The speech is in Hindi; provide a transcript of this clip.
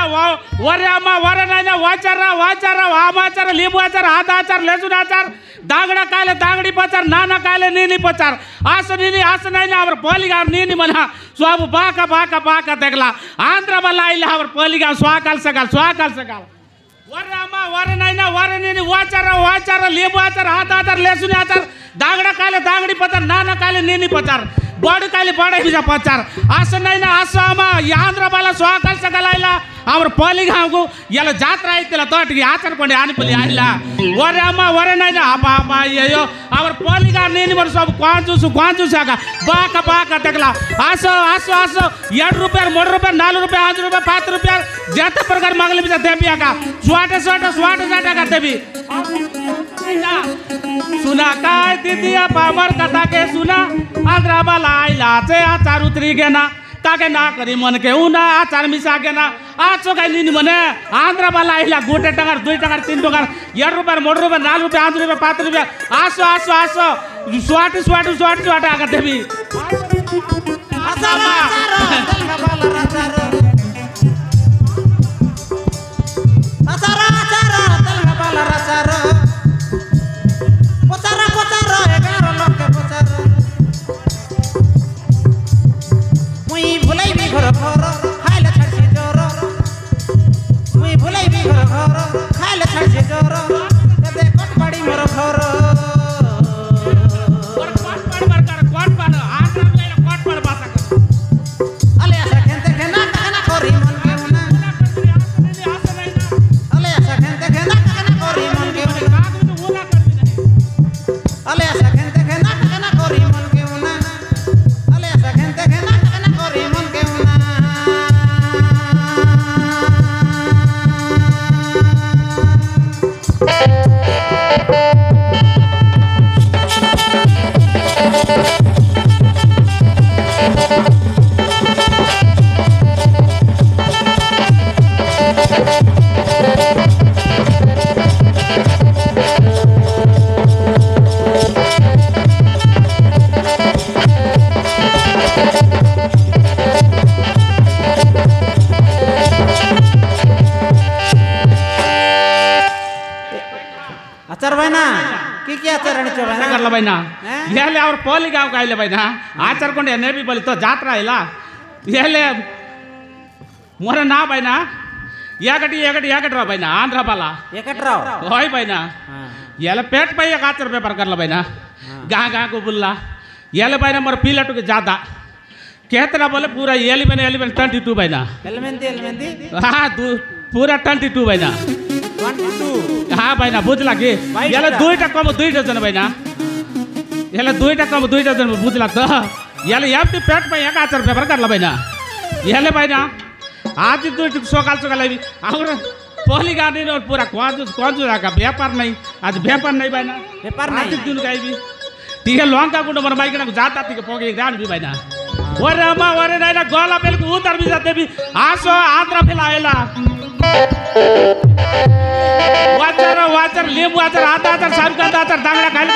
वरे अम्मा वरे नायना वाचार आमाचार लिंबूचार आदाचार लेसुनाचार दांगड़ा काले दांगड़ी पचार नाना काले नीनी पचार आस नीनी आस नायना अवर पोलिगार नीनी मना स्वाबु बाका देखला आंध्र बला इला अवर पोलिगार स्वाकाल सकाल वरे अम्मा वरे नायना वरे नीनी वाचार लिंबूचार आदाचार लेसुनाचार दांगड़ा काले दांगड़ी पचार नाना काले नीनी पचार बड़ काली बड़े बीजा पचार आस नैना आस अम्मा आंध्र बाला स्वाकाल सकाला अवर पोली गाँव को ಎಲ್ಲ ಜಾತ್ರೆ ಆಯ್ತಿಲ್ಲ ತೋಟಿಗೆ ಆಚಾರ ಕೊಂಡೆ ಆನಿಪಲ್ಲಿ ಆಯಿಲ್ಲ ವರೆ ಅಮ್ಮ ವರೆ ನೈನ ಅಪ್ಪ ಅಯ್ಯೋ ಅವರ ಪೋಲಿಗ ನೀನು ಬರ್ सब ಕ್ವಾಂಚೂಸು ಆಗ ಬಾಕ ತೆಗಲ ಆಸೋ ₹2 ₹3 ₹4 ₹5 ₹5 ಜಾತ ಪ್ರಕಾರ ಮಗಲಿ ಬಿಜ ದೇಬಿ ಆಗ ಸ್ವಾಟ ಆಗ ದೇಬಿ सुना काय दीदिया पामर कथा के सुना आंध्र बाला आइला चे आचार उतरी गेना ताके ना करी मन के उना आचार मिसा गेना आचो काय नीनी मने आंध्र बाला आइला गोटे टंगार 2 टंगार 3 टंगार ₹2 ₹3 ₹4 ₹5 ₹5 आसो स्वाट आगा देवी और पोली गाँव का बैना आचार को नेबी बलि तो जात्रा ಇಲ್ಲ ಎಲೆ मोर ना बैना एकट रा बैना आंध्र बाला होय बैना एले पेट पे एक आचार पेपर करला बैना गाँ को बुल्ला एले बैना मोर पीलट के ज्यादा कहतरा बोले पूरा 22 बैना हाँ पूरा 22 बैना हाँ बैना बुझला कि एले 2 कम 2 डजन बैना एला 2 कम 2 डजन बुझला तो एला एम्टी पेट पे एक आचार पेपर करला बैना एले बैना आज 2 सकाल आई और पोली गाड़ी और पूरा कौन का व्यापार नहीं आज व्यापार नहीं बैना आज दिन गाई ठीक है लॉन्ग गुंड मन बाइक जाता थी पोगे गान भी बैना वरे अम्मा वरे नाइना गोला बेल को उतर भी जाते भी आसो आंध्र फिलाएला वाचर लींबू आचार आधा आचार साबिका आचार दांगड़ा खाली